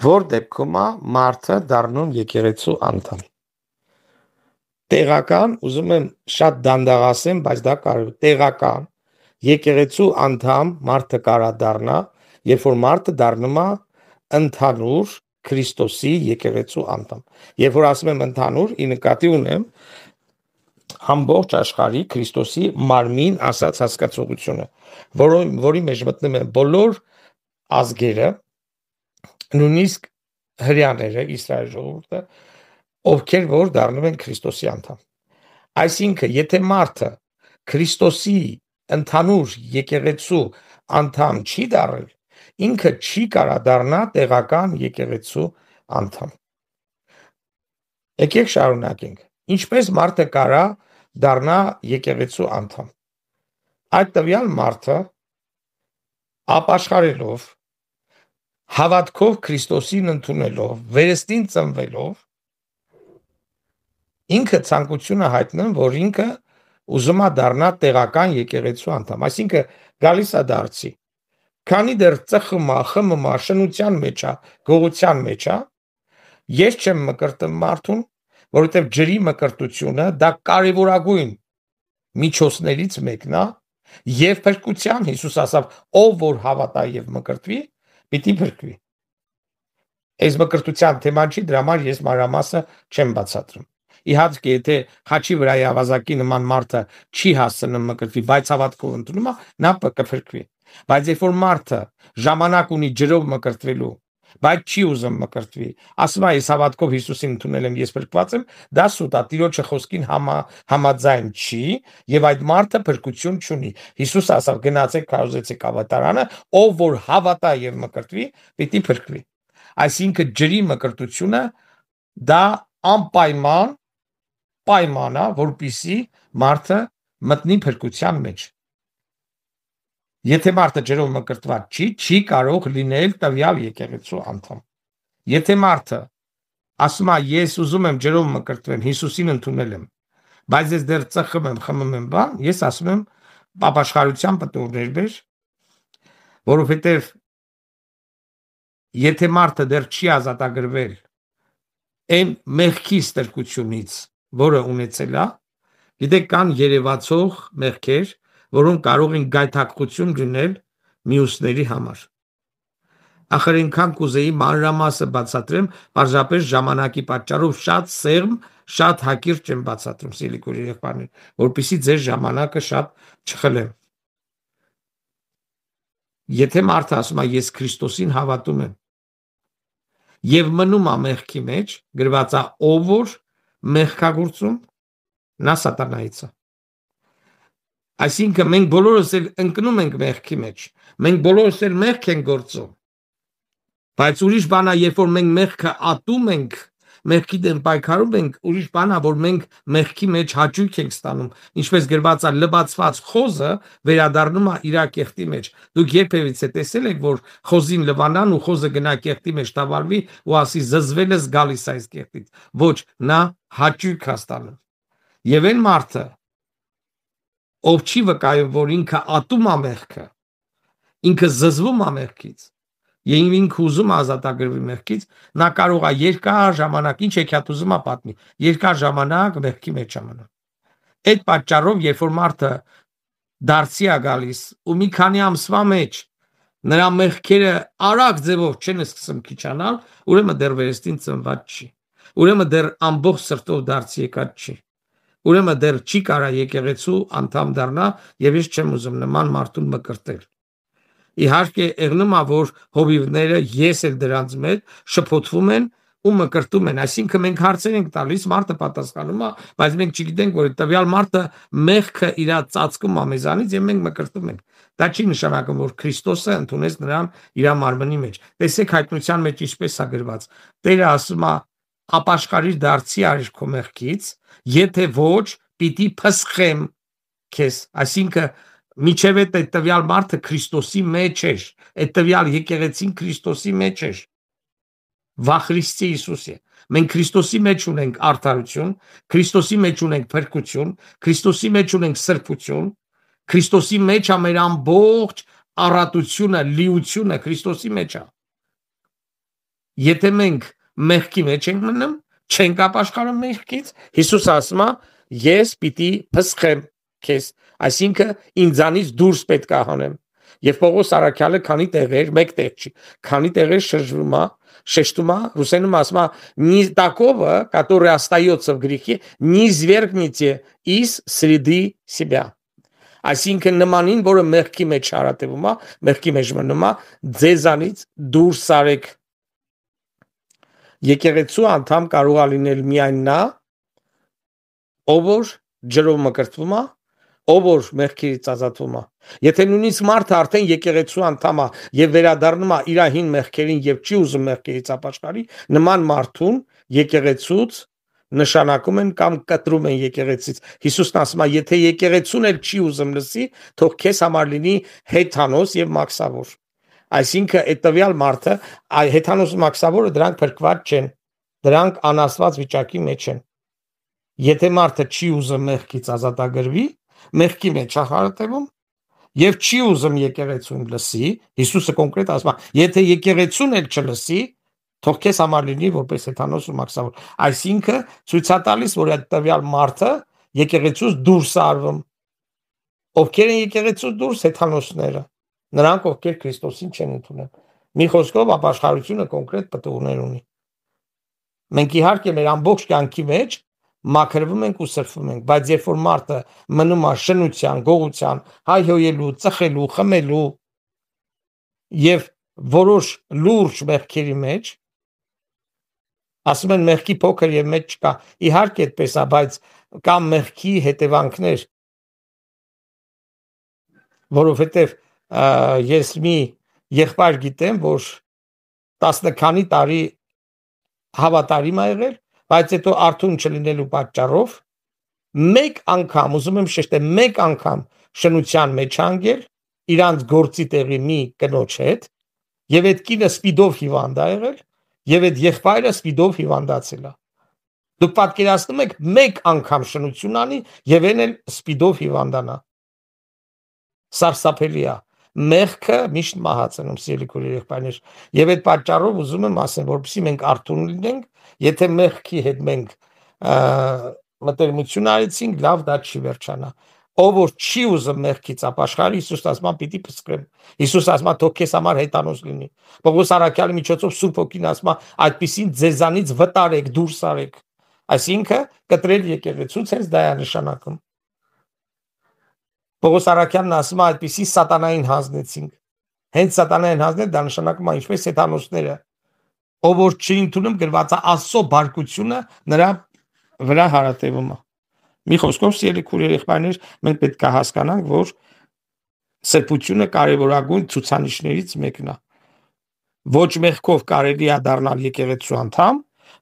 որ դեպքում մարդը դառնում եկեղեցու անդամ։ Տեղական, ուզում եմ շատ դանդաղացեմ, բայց դա կարևոր է, տեղական եկեղեցու անդամ մարդը կարա դառնա, երբ որ մարդը դառնում է ընդհանուր Քրիստոսի եկեղեցու անդամ։ Երբ որ ասում եմ ընդհանուր, ի նկատի ունեմ ամբողջ աշխարհի Քրիստոսի մարմին ասած հասկացողությունը, որի մեջ մտնում են բոլոր ազգերը, նույնիսկ հрьяաները, Իսրայել ժողովուրդը, ովքեր որ դառնում են Քրիստոսի անդամ։ Այսինքն, եթե մարդը Քրիստոսի ընդհանուր եկեղեցու անդամ չի դառել, ինքը չի կարա դառնա տեղական եկեղեցու անդամ։ Եկեք շարունակենք։ Ինչպես մարդը կարա դառնա եկեղեցու անդամ։ Այդ տվյալ մարդը ապաշխարելով, հավատքով Քրիստոսին ընդունելով, վերստին ծնվելով, ինքը ցանկությունը հայտնում, որ ինքը ուզում է դառնա տեղական եկեղեցու անդամ, այսինքն գալիս է դարձի։ Քանի դեռ ծխմա, խմմա, շնության մեջ է, գողության մեջ է, ես չեմ մկրտում մարդուն, որովհետև ջրի մկրտությունը դա կարևորագույն միջոցներից մեկն է, եւ փրկության Հիսուս ասավ, ով որ հավատա եւ մկրտվի, պիտի փրկվի։ Այս մկրտության թեման չի, դրա համար ես մանրամասը չեմ բացատրում։ Իհարկե, եթե խաչի վրայի ավազակի նման մարդը չի հասցնում մկրտվի, բայց հավատքով ընդունում է, նա կփրկվի։ Բայց երբ որ մարդը ժամանակ ունի ջրով մկրտվելու, բայց չի ուզում մկրտվի, ասում է ես հավատքով Հիսուսին ընդունել եմ, ես փրկված եմ, դա սուտ է, Տիրոջը խոսքին համաձայն չի, եւ այդ մարդը փրկություն չունի։ Հիսուս ասավ, գնացեք քարոզեցեք ավատարանը, ով որ հավատա եւ մկրտվի, պիտի փրկվի։ Այսինքն ջրի մկրտությունը դա անպայման պայման է, որպեսզի մարդը մտնի փրկության մեջ։ Եթե մարդը ջրով մկրտված չի կարող լինել տվյալ եկեղեցու անդամ։ Եթե մարդը ասում է ես ուզում եմ ջրով մկրտվեմ, Հիսուսին ընդունել եմ, բայց ես դեռ ծխում եմ, խմում եմ բան, ես ասում եմ ապաշխարության պտուղներ բեր, որովհետև եթե մարդը դեռ չի ազատագրվել այն մեղքի ստրկությունից, որը ունեցել է, գիտեք կան երևացող մեղքեր, որոնք կարող են գայթակղություն լինել մյուսների համար։ Ախր ինքան կուզեի մանրամասը բացատրեմ, պարզապես ժամանակի պատճառով շատ սեղմ, շատ հակիրճ եմ բացատրում, սիրելի երեխաներ, որպեսզի ձեր ժամանակը շատ չխլեմ։ Եթե մարդը ասում է ես Քրիստոսին հավատում եմ եւ մնում է մեղքի մեջ, գրված է ով որ մեղքագործում, նա սատանայից է։ Այսինքն մենք բոլորս էլ ընկնում ենք մեղքի մեջ, մենք բոլորս էլ մեղք ենք գործում, բայց ուրիշ բան է, երբ որ մենք մեղքը ատում ենք, մեղքի դեմ պայքարում ենք, ուրիշ բան է, որ մենք մեղքի մեջ հաճույք ենք ստանում, ինչպես գրված է լվացված խոզը վերադառնում է իր կեղտի մեջ։ Դուք երբևիցե տեսել եք, որ խոզին լվանան ու խոզը գնա կեղտի մեջ տավալվի ու ասի զզվել ես գալիս այս կեղտից։ Ոչ, նա հաճույք է ստանում։ Եվ այն մարդը, ով չի վկայում, որ ինքը ատում է մեղքը, ինքը զզվում է մեղքից, եւ ինքը ուզում է ազատագրվի մեղքից, նա կարող է երկար ժամանակ, ինչ եկյատ ուզում է պատմի, երկար ժամանակ մեղքի մեջ է մնում։ Այդ պատճառով, երբ որ մարդը դարձի է գալիս ու մի քանի ամսվա մեջ նրա մեղքերը արագ ձևով չեն սկսում քիչանալ, ուրեմն դեռ վերստին ծնված չի։ Ուրեմն դեռ ամբողջ սրտով դարձի եկած չի։ Ուրեմն դեռ չի կարա եկեղեցու անդամ դառնա եւ ես չեմ ուզում նման մարդուն մկրտել։ Իհարկե եղնում է, որ հովիվները ես էլ դրանց մեջ շփոթվում են ու մկրտում են, այսինքն մենք հարցեր ենք տալիս, մարդը պատասխանում է, բայց մենք չգիտենք, որ տվյալ մարդը մեղքը իր ծածկում է մեզանից եւ մենք մկրտում ենք։ Դա չի նշանակում, որ Քրիստոսը ընդունեց նրան իր մարմնի մեջ։ Տեսեք հայտնության մեջ ինչպես է գրված։ Տերը ասում է ապաշխարիր դարձի արիր քո մեղքից, եթե ոչ, պիտի փսխեմ քեզ, այսինքն միջև այդ տվյալ մարդը Քրիստոսի մեջ էր, այդ տվյալ եկեղեցին Քրիստոսի մեջ էր, Վախրիստի Հիսուսի։ Մենք Քրիստոսի մեջ ունենք արդարություն, Քրիստոսի մեջ ունենք փրկություն, Քրիստոսի մեջ ունենք սրբություն, Քրիստոսի մեջ է մեր ամբողջ առատությունը, լիությունը Քրիստոսի մեջ է։ Եթե մենք մեղքի մեջ ենք մնում, չենք ապաշխարում մեղքից, Հիսուս ասում է, ես պիտի փսխեմ քեզ, այսինքն ինձանից դուրս պետք է հանեմ։ Եվ Պողոս Արաքյալը քանի տեղեր, մեկ տեղ չի, քանի տեղեր шештում է, ռուսերենում ասում է, «Ни такого, который остается в грехе, не свергните из среды себя». Այսինքն նմանին, որը մեղքի մեջ հարատևում է, մեղքի մեջ մնում է, ձեզանից դուրս արեք։ Եկեղեցու անդամ կարող է լինել միայն նա, ով որ ջրով մկրտվում է, ով որ մեղքից ազատվում է։ Եթե նույնիսկ մարդը արդեն եկեղեցու անդամ է եւ վերադառնում է իր հին մեղքերին եւ չի ուզում մեղքերից ապաշխարի, նման մարդուն եկեղեցուց նշանակում են կամ կտրում են եկեղեցից։ Հիսուսն ասում է, եթե եկեղեցուն էլ չի ուզում լսի, թող քեզ համար լինի հեթանոս եւ մաքսավոր։ Այսինքն այդ տվյալ մարդը, հեթանոս ու մաքսավորը դրանք փրկված չեն, դրանք անաստված վիճակի մեջ են։ Եթե մարդը չի ուզում մեղքից ազատագրվի, մեղքի մեջ է հարատևում եւ չի ուզում եկեղեցուն լսի, Հիսուսը կոնկրետ ասում է, եթե եկեղեցուն էլ չլսի, թող քեզ համար լինի որպես հեթանոս ու մաքսավոր։ Այսինքն ցույց է տալիս, որ այդ տվյալ մարդը եկեղեցուց դուրս է արվում։ Ովքեր են եկեղեցուց դուրս, հեթանոսները, նրանք ովքեր Քրիստոսին չեն ընդունել։ Մի խոսքով ապաշխարությունը կոնկրետ պատուղներ ունի։ Մենք իհարկե մեր ամբողջ կյանքի մեջ մաքրվում ենք ու սրբվում ենք, բայց երբ որ մարդը մնում է շնության, գողության, հայհոյելու, ծխելու, խմելու եւ որոշ լուրջ մեղքերի մեջ, ասում են մեղքի փոքր եւ մեծ չկա, իհարկե այդպես է, բայց կա մեղքի հետևանքներ, որովհետեւ ես մի եղբայր գիտեմ, որ 10 քանի տարի հավատարիմ է եղել, բայց հետո արթուն չլինելու պատճառով մեկ անգամ, ուզում եմ շեշտել, մեկ անգամ շնության մեջ անգել իրանց գործի տեղի մի կնոջ հետ եւ այդ կինը սպիդով հիվանդ է եղել եւ այդ եղբայրը սպիդով հիվանդացել է։ Դուք պատկերացնում եք մեկ անգամ շնություն անի եւ այն էլ սպիդով հիվանդանա։ Սարսափելի է։ Մեղքը միշտ մահացնում, սիրելի եղբայրներ, եւ այդ պատճառով ուզում եմ ասեմ, որպեսզի մենք արթուն լինենք, եթե մեղքի հետ մենք մտերմություն արեցինք, լավ դա չի վերջանա։ Ով որ չի ուզում մեղքից ապաշխարի, Հիսուս ասում է, պիտի փսկեմ։ Հիսուս ասում է, թող քեզ համար հեթանոս լինի։ Պողոս Արաքյալի միջոցով Սուրբ Հոգին ասում է, այդպիսին ձեզանից վտարեք, դուրս արեք։ Այսինքն կտրել եկեղեցուց հենց դա է նշանակում։ Պողոս Արաքյանն ասում է, այդպիսի սատանային հանձնեցինք։ Հենց սատանային հանձնել դա նշանակում է ինչպես հեթանոսները, ով որ չի ընդունում գրված է Աստծո բարկությունը նրա վրա հարատևում է։ Մի խոսքով սիրելի եղբայրներ, մենք պետք է հասկանանք, որ սրբությունը կարևորագույն ցուցանիշներից մեկն է։ Ոչ մեղքով կարելի է դառնալ եկեղեցու անդամ,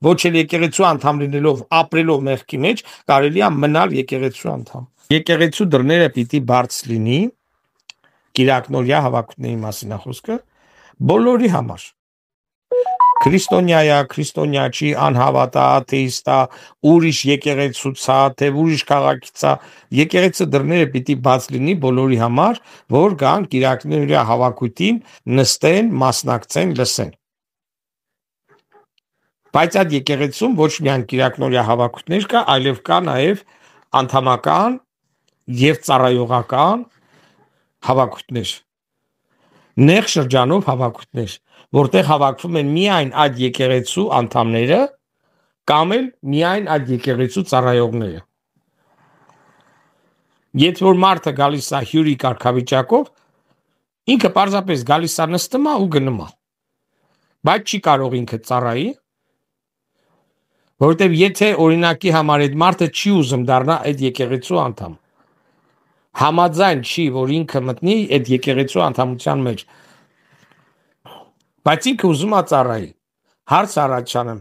ոչ էլ եկեղեցու անդամ լինելով ապրելով մեղքի մեջ կարելի է մնալ եկեղեցու անդամ։ Եկեղեցու դռները պիտի բարձ լինի, կիրակնորյա հավաքությունների մասին է խոսքը, բոլորի համար։ Քրիստոնյա, քրիստոնյա չի, անհավատա, աթեիստա, ուրիշ եկեղեցուցա, թե ուրիշ քաղաքիցա, եկեղեցու դռները պիտի բաց լինի բոլորի համար, որ գան կիրակնորյա հավաքույթին, նստեն, մասնակցեն, լսեն։ Բայց այդ եկեղեցում ոչ միայն կիրակնորյա հավաքույթներ կա, այլև կա նաև անդամական եւ ծառայողական հավաքույթներ, նեղ շրջանով հավաքույթներ, որտեղ հավաքվում են միայն այդ եկեղեցու անդամները կամ էլ միայն այդ եկեղեցու ծառայողները։ Եթե որ մարդը գալիս է հյուրի կարգավիճակով, ինքը պարզապես գալիս է նստում է ու գնում է, բայց չի կարող ինքը ծառայի, որովհետև եթե օրինակի համար այդ մարդը չի ուզում դառնա այդ եկեղեցու անդամ, համաձայն չի, որ ինքը մտնի այդ եկեղեցու անդամության մեջ, բայց ինքը ուզում է ծառայի, հարց առաջանում,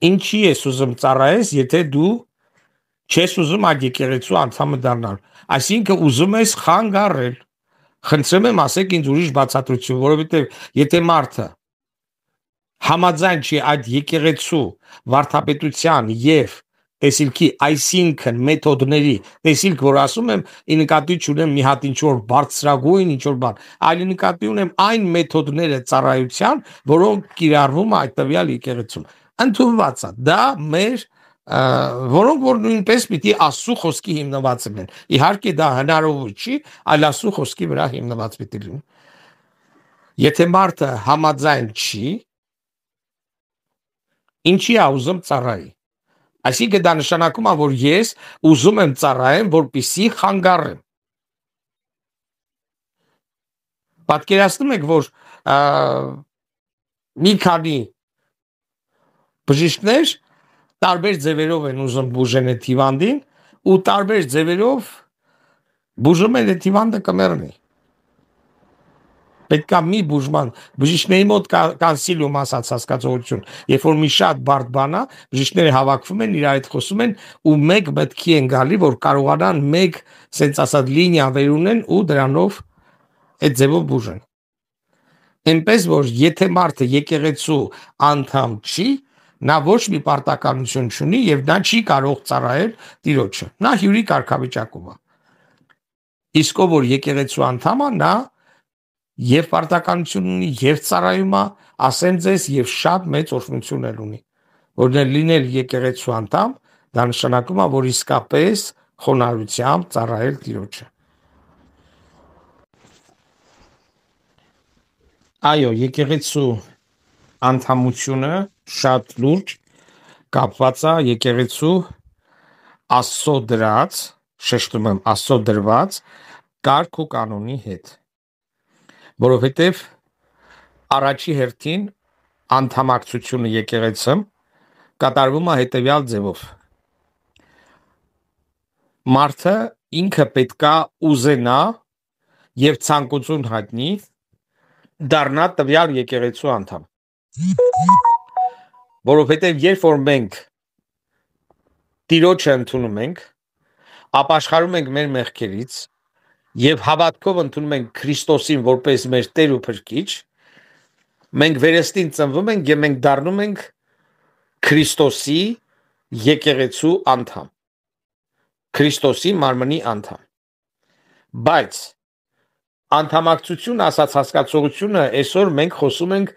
ինչի ես ուզում ծառայես, եթե դու չես ուզում այդ եկեղեցու անդամը դառնալ, այսինքն ուզում ես խանգարել, խնդրում եմ ասեք ինձ ուրիշ բացատրություն, որովհետև եթե մարդը համաձայն չի այդ եկեղեցու վարդապետության եւ տեսիլքի այսինքն մեթոդների տեսիլք որ ասում եմ ի նկատի չունեմ մի հատ ինչ որ բարձրագույն ինչ որ բան այլ նկատի ունեմ այն մեթոդները ծառայության որոնք կիրառվում է այդ տվյալ եկեղեցում ընդունված է դա մեր որոնք որ նույնպես պիտի Աստծո խոսքի հիմնված լինեն իհարկե դա հնարավոր չի այլ Աստծո խոսքի վրա հիմնված պիտի լինի եթե մարդը համաձայն չի ինչի է ուզում ծառայի Այսինքն դա նշանակում է, որ ես ուզում եմ ծառայեմ, որպեսզի խանգարեմ։ Պատկերացնում եք, որ մի քանի բժիշկներ տարբեր ձևերով են ուզում բուժեն այդ հիվանդին ու տարբեր ձևերով բուժում են այդ հիվանդը կմեռնի։ Պետք է մի բուժման բժիշկների մոտ կանսիլիում ասած հասկացողություն երբ որ մի շատ բարդ բան է բժիշկները հավաքվում են իրար հետ խոսում են ու մեկ մտքի են գալի որ կարողանան մեկ սենց ասած լինիա վեր ունեն ու դրանով այդ ձևով բուժեն այնպես որ եթե մարդը եկեղեցու անդամ չի նա ոչ մի պարտականություն չունի եւ նա չի կարող ծառայել Տիրոջը նա հյուրի կարգավիճակում է իսկ ով որ եկեղեցու անդամ է նա Եվ պարտականություն ունի, եւ ծառայում է, ասեմ ձեզ, եւ շատ մեծ օրհնություն ունի, որ լինել եկեղեցու անդամ, դա նշանակում է, որ իսկապես խոնարհությամբ ծառայել Տիրոջը։ Այո, եկեղեցու անդամությունը շատ լուրջ կապված է եկեղեցու Աստծո դրած, շեշտում եմ, Աստծո դրված կարգ ու կանոնի հետ։ Որովհետև առաջի հերթին անդամակցությունը եկեղեցում կատարվում է հետևյալ ձևով մարդը ինքը պետքա ուզենա եւ ցանկություն հայտնի դառնա տվյալ եկեղեցու անդամ որովհետև երբ որ մենք Տիրոջը ընդունում ենք ապաշխարում ենք մեր մեղքերից Եվ հավատքով ընդունում ենք Քրիստոսին որպես մեր Տեր ու Փրկիչ, մենք վերստին ծնվում ենք եւ մենք դառնում ենք Քրիստոսի եկեղեցու անդամ, Քրիստոսի մարմնի անդամ։ Բայց անդամակցություն ասած հասկացողությունը այսօր մենք խոսում ենք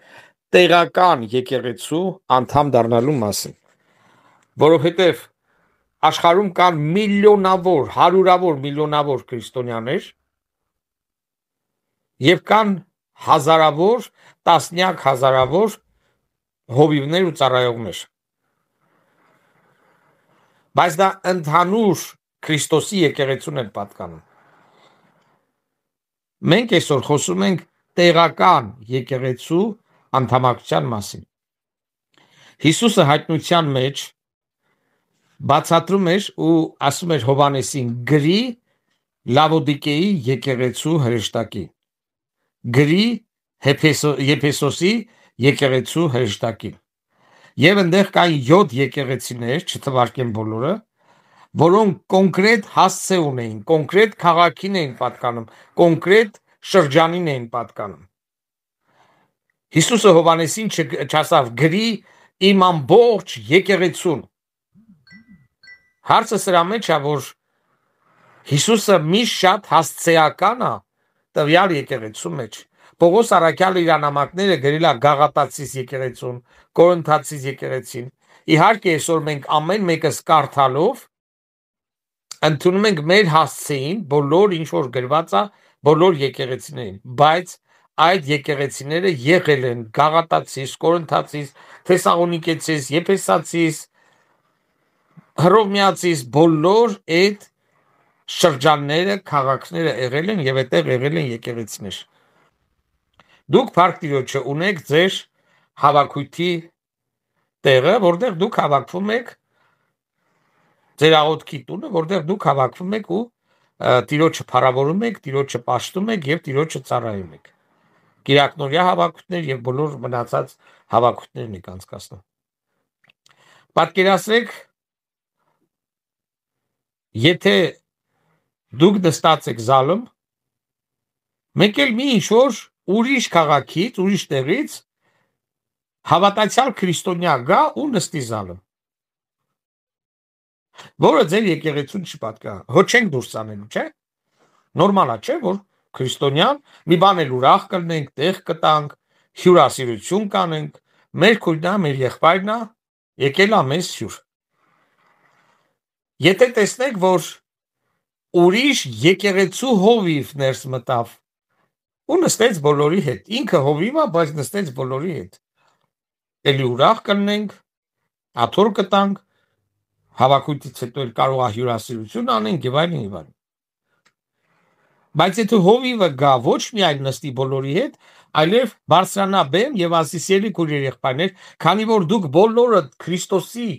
տեղական եկեղեցու անդամ դառնալու մասին, որովհետեւ Աշխարհում կան միլիոնավոր, հարյուրավոր միլիոնավոր քրիստոնյաներ եւ կան հազարավոր, տասնյակ հազարավոր հովիվներ ու ծառայողներ։ Բայց դա ընդհանուր Քրիստոսի եկեղեցուն են պատկանում։ Մենք այսօր խոսում ենք տեղական եկեղեցու անդամակցության մասին։ Հիսուսը հայտնության մեջ բացատրում էր ու ասում էր Հովանեսին գրի Լավոդիկեի եկեղեցու հրեշտակի գրի Եփեսոսի եկեղեցու հրեշտակի եւ այնտեղ կային 7 եկեղեցիներ չթվարկեն բոլորը որոնք կոնկրետ հասցե ունեին կոնկրետ քաղաքին էին պատկանում կոնկրետ շրջանին էին պատկանում Հիսուսը Հովանեսին չասավ գրի իմ ամբողջ եկեղեցուն Հարցը սրա մեջ է, որ Հիսուսը միշտ շատ հասցեական է տվյալ եկեղեցու մեջ։ Պողոս առաքյալը իր նամակները գրել է Գաղատացիս եկեղեցուն, Կորինթացիս եկեղեցին։ Իհարկե այսօր մենք ամեն մեկս կարդալով ընդունում ենք մեր հասցեին բոլոր ինչ որ գրված է բոլոր եկեղեցիներին, բայց այդ եկեղեցիները եղել են Գաղատացիս, Կորինթացիս, Թեսաղոնիկեցիս, Եփեսացիս Հռոմեացիս բոլոր այդ շրջանները, քաղաքները եղել են եւ այդտեղ եղել են եկեղեցիներ։ Դուք Փառք Տիրոջը ունեք ձեր հավաքույթի տեղը, որտեղ դուք հավաքվում եք ձեր աղոթքի տունը, որտեղ դուք հավաքվում եք ու Տիրոջը փառավորում եք, Տիրոջը պաշտում եք եւ Տիրոջը ծառայում եք։ Կիրակնորյա հավաքույթներ եւ բոլոր մնացած հավաքույթներն եք անցկացնում։ Պատկերացրեք Եթե դուք նստած եք զալում, մեկ էլ մի ինչ-որ ուրիշ քաղաքից, ուրիշ տեղից հավատացյալ քրիստոնյա գա ու նստի զալում։ որը ձեր եկեղեցուն չպատկա։ Հո չենք դուրս անելու, չէ՞։ Նորմալ է, չէ՞, որ քրիստոնյան մի բան էլ ուրախ կլինենք, տեղ կտանք, հյուրասիրություն կանենք, մեր քույրն է, մեր եղբայրն է, եկել է մեզ հյուր։ Եթե տեսնեք, որ ուրիշ եկեղեցու հովիվ ներս մտավ ու նստեց բոլորի հետ, ինքը հովիվ է, բայց նստեց բոլորի հետ, էլի ուրախ կլինենք, աթոռ կտանք, հավաքույթից հետո էլ կարող է հյուրասիրություն անենք եւ այլն եւ այլն։ Բայց եթե հովիվը գա ոչ միայն նստի բոլորի հետ, այլև բարձրանա բեմ եւ ասի սիրելի քույրեր եղբայրներ, քանի որ դուք բոլորը Քրիստոսի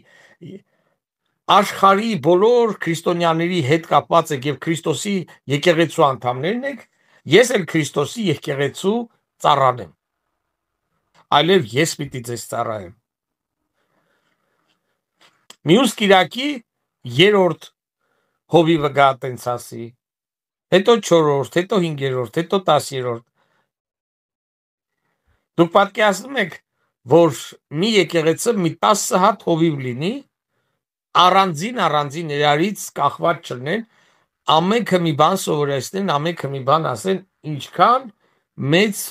աշխարհի բոլոր քրիստոնյաների հետ կապված եք եւ Քրիստոսի եկեղեցու անդամներն եք, ես էլ Քրիստոսի եկեղեցու ծառան եմ։ Այլև ես պիտի ձեզ ծառայեմ։ Մյուս կիրակի երրորդ հովիվը գա տենց ասի, հետո 4-րդ, հետո 5-րդ, հետո 10-րդ։ Դուք պատկերացնում եք, որ մի եկեղեցը մի 10 հատ հովիվ լինի, առանձին իրարից կախված չլինեն, ամենքը մի բան սովորեցնեն, ամենքը մի բան ասեն, ինչքան մեծ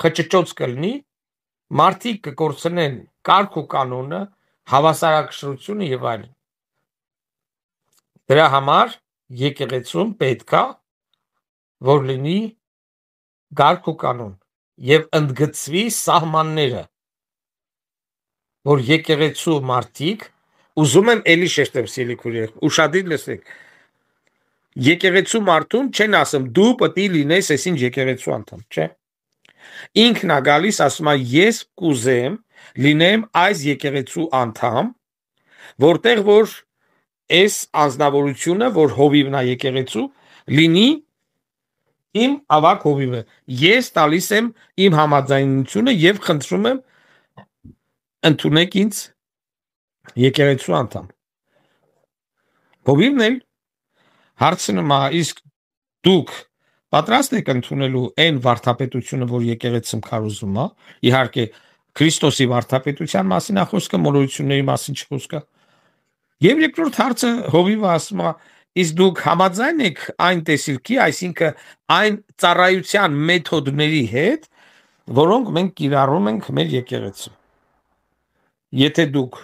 խճճոց կլինի, մարդիկ կկորցնեն կարգ ու կանոնը, հավասարակշռությունը եւ այլն։ Դրա համար եկեղեցում պետք է որ լինի կարգ ու կանոն եւ ընդգծվի սահմանները, որ եկեղեցու մարդիկ, ուզում եմ էլի շեշտեմ սիրելի քույրեր, ուշադիր լսեք, եկեղեցու մարդուն չեն ասում դու պետք է լինես այսինչ եկեղեցու անդամ, չէ։ Ինքն է գալիս ասում է ես կուզեմ լինեմ այս եկեղեցու անդամ, որտեղ որ այս անձնավորությունը, որ հովիվն է եկեղեցու, լինի իմ ավակ հովիվը։ Ես տալիս եմ իմ համաձայնությունը եւ խնդրում եմ ընդունեք ինձ եկեղեցու անդամ։ Հովիվն էլ հարցնում է, իսկ դուք պատրաստ եք ընդունելու այն վարդապետությունը, որ եկեղեցում քարոզում է, իհարկե Քրիստոսի վարդապետության մասին է խոսքը, մոլորությունների մասին չխոսքը։ Եվ երկրորդ հարցը հովիվը ասում է, իսկ դուք համաձայն եք այն տեսիլքի, այսինքն այն ծառայության մեթոդների հետ, որոնք մենք կիրառում ենք մեր եկեղեցում։ Եթե դուք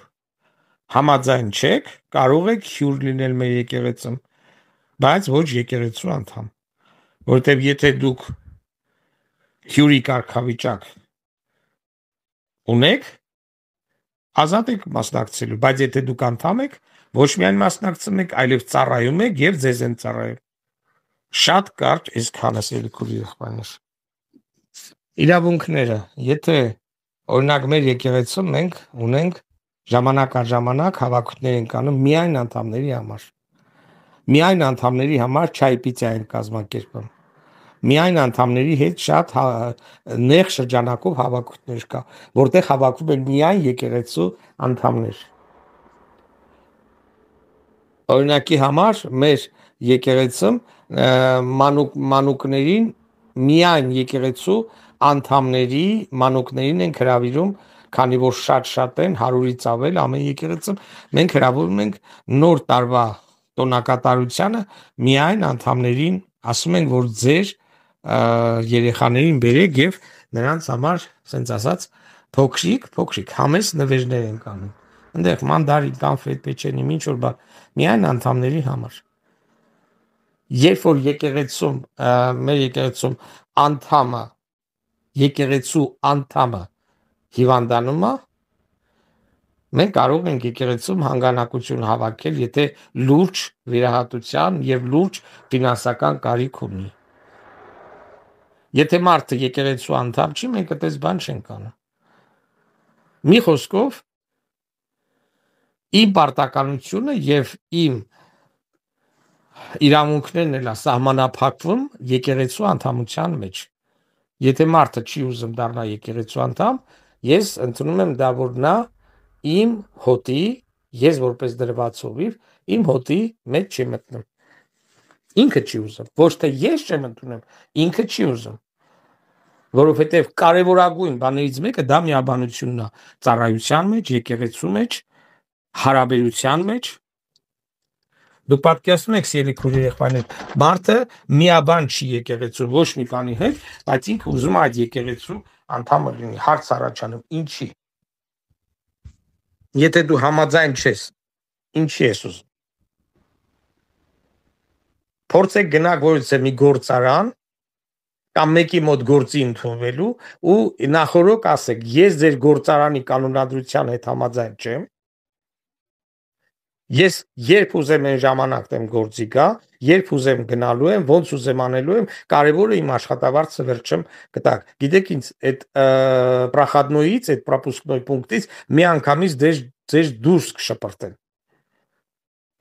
համաձայն չեք, կարող եք հյուր լինել մեր եկեղեցում, բայց ոչ եկեղեցու անդամ, որտեղ եթե դուք հյուրի կարգավիճակ ունեք, ազատ եք մասնակցելու, բայց եթե դուք անդամ եք, ոչ միայն մասնակցում եք, այլև ծառայում եք եւ ձեզ են ծառայում։ Շատ կարճ այսքանը սիրելի եղբայրներ։ Իրավունքները, եթե օրինակ մեր եկեղեցում մենք ունենք ժամանակ առ ժամանակ հավաքություններ ենք անում միայն անդամների համար։ Միայն անդամների համար չայպիցիա են կազմակերպում։ Միայն անդամների հետ շատ նեղ շրջանակով հավաքություններ կա, որտեղ հավաքվում են միայն եկեղեցու անդամներ։ Օրինակի համար մեր եկեղեցում մանուկներին միայն եկեղեցու անդամների մանուկներին են հրավիրում, քանի որ շատ են 100-ից ավել ամեն եկեղեցում, մենք հրավիրում ենք նոր տարվա տոնակատարությանը միայն անդամներին, ասում ենք, որ ձեր երեխաներին բերեք եւ նրանց համար, ասենց ասած, փոքրիկ համես նվերներ են անում։ Այնտեղ մանդարին, կոնֆետ, պեչենի, ինչ որ բան, միայն անդամների համար։ Երբ որ եկեղեցում, մեր եկեղեցում եկեղեցու անդամը հիվանդանում է, մենք կարող ենք եկեղեցում հանգանակություն հավաքել, եթե լուրջ վիրահատության եւ լուրջ ֆինանսական կարիք ունի։ Եթե մարդը եկեղեցու անդամ չի, մենք այդպես բան չենք անում։ Մի խոսքով, իմ պարտականությունը եւ իմ իրավունքներն էլ սահմանափակվում եկեղեցու անդամության մեջ։ Եթե մարդը չի ուզում դառնա եկեղեցու անդամ, ես ընդունում եմ դա, որ նա իմ հոտի, ես որպես դրված հովիվ, իմ հոտի մեջ չի մտնում։ Ինքը չի ուզում, ոչ թե ես չեմ ընդունում, ինքը չի ուզում։ Որովհետև կարևորագույն բաներից մեկը դա միաբանությունն է ծառայության մեջ, եկեղեցու մեջ, հարաբերության մեջ, Դուք պատկերացնում եք սիրելի քույրեր եղբայրներ, մարդը միաբան չի եկեղեցու ոչ մի բանի հետ, բայց ինքը ուզում է այդ եկեղեցու անդամը լինի, հարց առաջանում, ինչի։ Եթե դու համաձայն չես, ինչի ես ուզում։ Փորձեք գնաք որից է մի գործարան կամ մեկի մոտ գործի ընդունվելու ու նախորոք ասեք, ես ձեր գործարանի կանոնադրության հետ համաձայն չեմ։ Ես երբ ուզեմ այն ժամանակ եմ գործի գա, երբ ուզեմ գնալու եմ, ոնց ուզեմ անելու եմ, կարևորը իմ աշխատավարձը վերջում կտակ։ Գիտեք ինձ այդ պրախադնոյից, այդ պրոպուսկնոյ պունկտից մի անգամից ձեր դուրս կշպրտեն։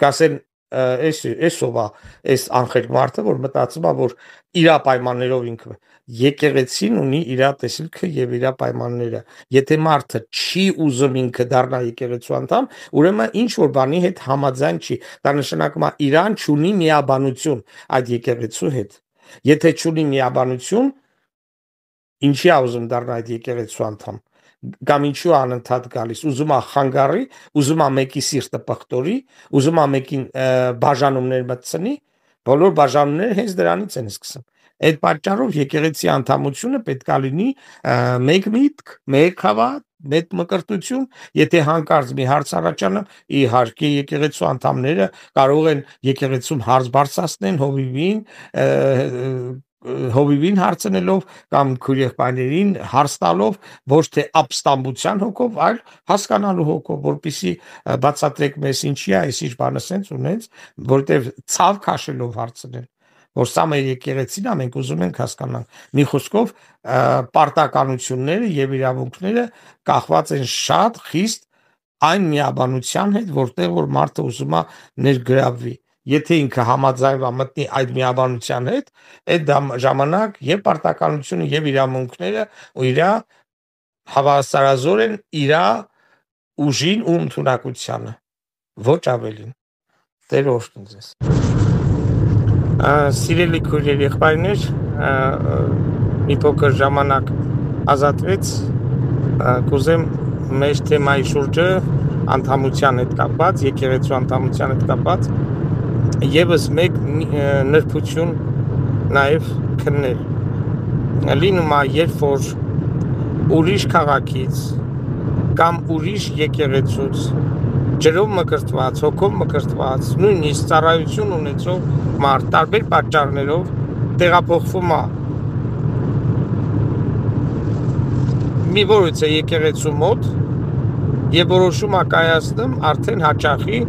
Կասեն էսովա, էս անխելք մարդը, որ մտածում է, որ իրա պայմաններով ինքը եկեղեցին ունի իրա տեսիլքը եւ իրա պայմանները։ Եթե մարդը չի ուզում ինքը դառնա եկեղեցու անդամ, ուրեմն ինչ որ բանի հետ համաձայն չի։ Դա նշանակում է իրան չունի միաբանություն այդ եկեղեցու հետ։ Եթե չունի միաբանություն, ինչի է ուզում դառնա այդ եկեղեցու անդամ։ Կամ ինչու անընդհատ գալիս, ուզում է խանգարի, ուզում է մեկի սիրտը պղտորի, ուզում է մեկին բաժանումներ մտցնի, բոլոր բաժանումները հենց դրանից են սկսում։ Այդ պատճառով եկեղեցի անդամությունը պետք է լինի մեկ միտք, մեկ հավատ, մեկ մկրտություն, եթե հանկարծ մի հարց առաջանա, իհարկե եկեղեցու անդամները կարող են եկեղեցում հարց բարձրացնեն հովիվին հարցնելով կամ քույրեղբայրներին հարց տալով, ոչ թե ապստամբության հոգով, այլ հասկանալու հոգով, որպեսզի բացատրեք մեզ ինչի է այս իր բանը սենց ունենց, որտեղ ցավ քաշելով հարցնել, որ սա մեր եկեղեցին է, մենք ուզում ենք հասկանալ։ Մի խոսքով պարտականությունները եւ իրավունքները կախված են շատ խիստ այն միաբանության հետ, որտեղ որ մարդը ուզում է ներգրավվի։ Եթե ինքը համաձայնվա մտնի այդ միաբանության հետ, այդ ժամանակ եւ պարտականությունը եւ իրավունքները ու իր հավասարազոր են իր ուժին ու ընդունակությանը, ոչ ավելին։ Տեր օրհնի ձեզ։ Սիրելի քույրեր եղբայրներ, մի փոքր ժամանակ ազատվեց, կուզեմ մեր թեմայի շուրջը անդամության հետ կապված, եկեղեցու անդամության հետ կապված եւս մեկ նրբություն նաեւ քննել։ Լինում է, երբ որ ուրիշ քաղաքից կամ ուրիշ եկեղեցուց ջրով մկրտված, հոգով մկրտված, նույնիսկ ծառայություն ունեցող մարդ տարբեր պատճառներով տեղափոխվում է մի որից է եկեղեցու մոտ եւ որոշում է կայացնում արդեն հաճախի,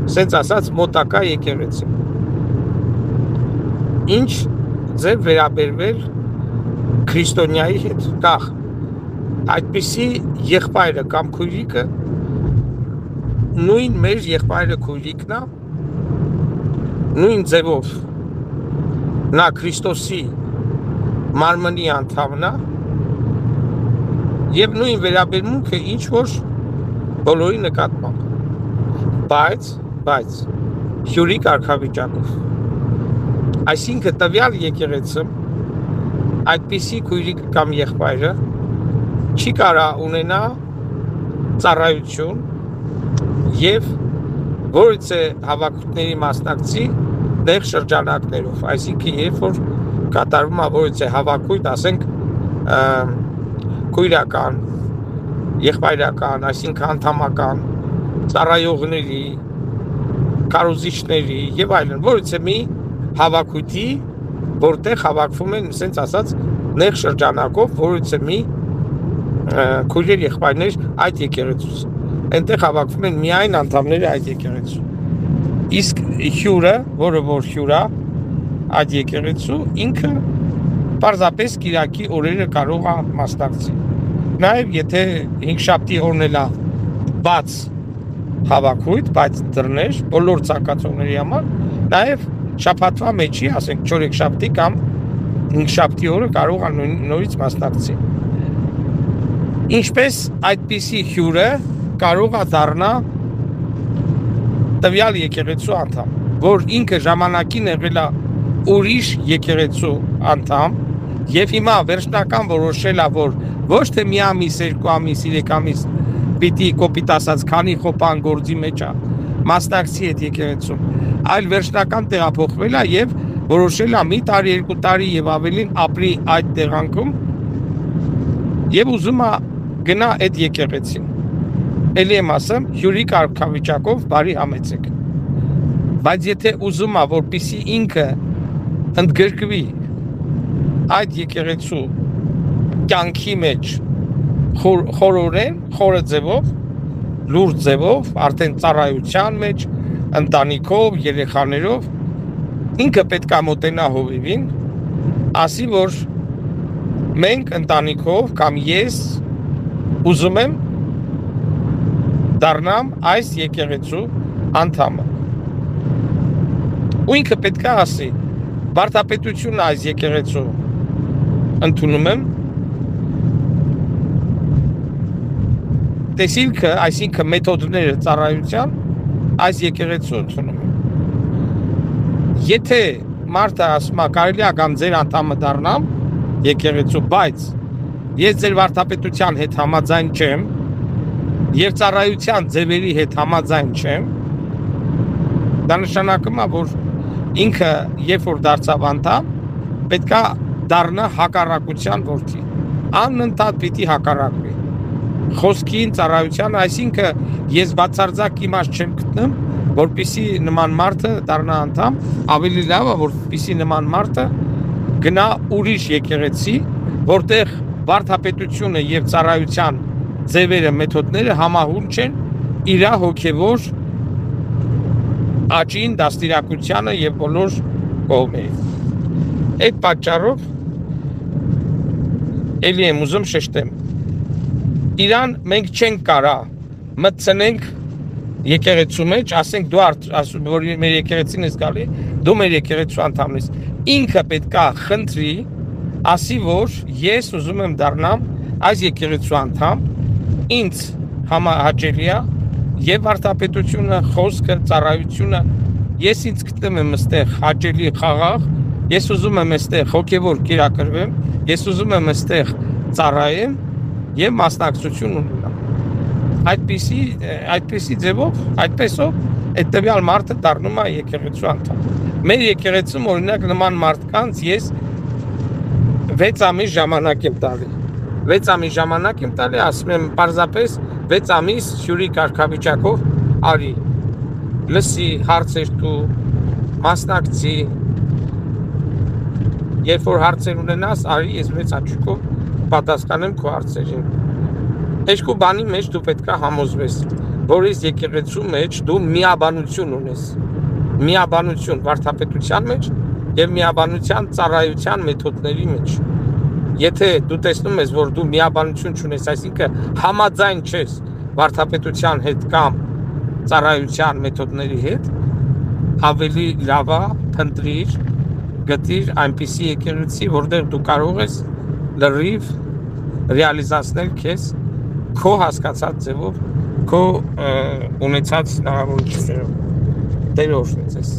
սենց ասած, մոտակա եկեղեցի։ Ինչ ձեր վերաբերվել քրիստոնյայի հետ կախ այդպիսի եղբայրը կամ քույրիկը նույն մեր եղբայրը քույրիկն է, նույն ձևով նա Քրիստոսի մարմնի անդամն է եւ նույն վերաբերմունքը ինչ որ բոլորի նկատմամբ, բայց հյուրի կարգավիճակով։ Այսինքն տվյալ եկեղեցում այդպիսի քույրիկ կամ եղբայրը չի կարող ունենա ծառայություն եւ որից է հավաքությունների մասնակցի դեղ շրջանակներով, այսինքն երբ որ կատարվում է որից է հավաքույթ, ասենք քույրական, եղբայրական, այսինքն անդամական, ծառայողների, կարուզիչների եւ այլն, որից է մի հավաքույթի, որտեղ հավաքվում են, ասենց ասած, նեղ շրջանակով, որից է մի քույրեր եղբայրներ այդ եկեղեցուց։ Այնտեղ հավաքվում են միայն անդամները այդ եկեղեցու։ Իսկ հյուրը, որը որ հյուր է այդ եկեղեցու, ինքը պարզապես կիրակի օրերը կարող է մասնակցի։ Նաև եթե հինգշաբթի օրն էլ է բաց հավաքույթ, բայց դռներ բոլոր ցանկացողների համար, նաև շաբաթվա մեջի, ասենք 4-շաբթի կամ 5-շաբթի օրը կարող է նորից մասնակցի։ Ինչպես այդպիսի հյուրը կարող է դառնա տվյալ եկեղեցու անդամ, որ ինքը ժամանակին եղել է ուրիշ եկեղեցու անդամ եւ հիմա վերջնական որոշել է, որ ոչ թե մի ամիս, 2 ամիս, 3 ամիս պիտի կոպիտ ասած քանի խոպան գործի մեջ է մասնակցի այդ եկեղեցում, այլ վերջնական տեղափոխվել է եւ որոշել է մի տարի, 2 տարի եւ ավելին ապրի այդ տեղանքում եւ ուզում է գնա այդ եկեղեցին։ Էլի եմ ասում, հյուրի կարգավիճակով բարի համեցեք։ Բայց եթե ուզում է, որպեսզի ինքը ընդգրկվի այդ եկեղեցու կյանքի մեջ խորորեն, խորը ձևով, լուրջ ձևով, արդեն ծառայության մեջ, ընտանիքով, երեխաներով, ինքը պետք է մոտենա հովիվին, ասի, որ մենք ընտանիքով կամ ես ուզում եմ դառնամ այս եկեղեցու անդամը։ Ու ինքը պետք է ասի, վարդապետությունը այս եկեղեցու ընդունում եմ, տեսիլքը, այսինքն մեթոդները ծառայության այս եկեղեցու ընդունում եմ։ Եթե մարդը ասում է կարելի է կամ ձեր անդամը դառնամ եկեղեցու, բայց ես ձեր վարդապետության հետ համաձայն չեմ եւ ծառայության ձևերի հետ համաձայն չեմ, դա նշանակում է, որ ինքը երբ որ դարձավ անդամ, պետքա դառնա հակառակության որդի։ Անընդհատ պիտի հակառակվի։ Խոսքին, ծառայության, այսինքն ես բացարձակ իմաստ չեմ գտնում, որպեսզի նման մարդը դառնա անդամ, ավելի լավ է, որպեսզի նման մարդը գնա ուրիշ եկեղեցի, որտեղ վարդապետությունը եւ ծառայության ձևերը, մեթոդները համահուն չեն իր հոգեվոր աճին, դաստիարակությանը եւ բոլոր կողմերին։ Այդ պատճառով էլի եմ ուզում շեշտեմ։ Իրան մենք չենք կարա մտցնենք եկեղեցու մեջ, ասենք դու ասում որ մեր եկեղեցին ես գալի, դու մեր եկեղեցու անդամն ես։ Ինքը պետքա խնդրի, ասի որ ես ուզում եմ դառնամ այս եկեղեցու անդամ, ինձ համահաճելի է եւ վարդապետությունը, խոսքը, ծառայությունը, ես ինձ գտնում եմ այստեղ հաճելի խաղաղ, ես ուզում եմ այստեղ հոգեվոր կիրակրվեմ, ես ուզում եմ այստեղ ծառայեմ եւ մասնակցություն ունենամ։ Այդպիսի ձևով, այդպեսով այդ տվյալ մարդը դառնում է եկեղեցու անդամ։ Մեր եկեղեցում օրինակ նման մարդկանց ես 6 ամիս ժամանակ եմ տալի։ 6 ամիս ժամանակ եմ տալի, ասում եմ պարզապես 6 ամիս հյուրի կարգավիճակով արի, լսի, հարցեր տու, մասնակցի, երբ որ հարցեր ունենաս, արի, ես մեծ աչքով պատասխանեմ քո հարցերին։ Երկու բանի մեջ դու պետքա համոզվես, որ այս եկեղեցու մեջ դու միաբանություն ունես, միաբանություն վարդապետության մեջ եւ միաբանության ծառայության մեթոդների մեջ։ Եթե դու տեսնում ես, որ դու միաբանություն չունես, այսինքն համաձայն չես վարդապետության հետ կամ ծառայության մեթոդների հետ, ավելի լավ է փնտրիր, գտիր այնպիսի եկեղեցի, որտեղ դու կարող ես լրիվ ռեալիզացնել քեզ քո հասկացած ձևով, քո ունեցած հնարավորություններով։ Տեր օրհնի ձեզ։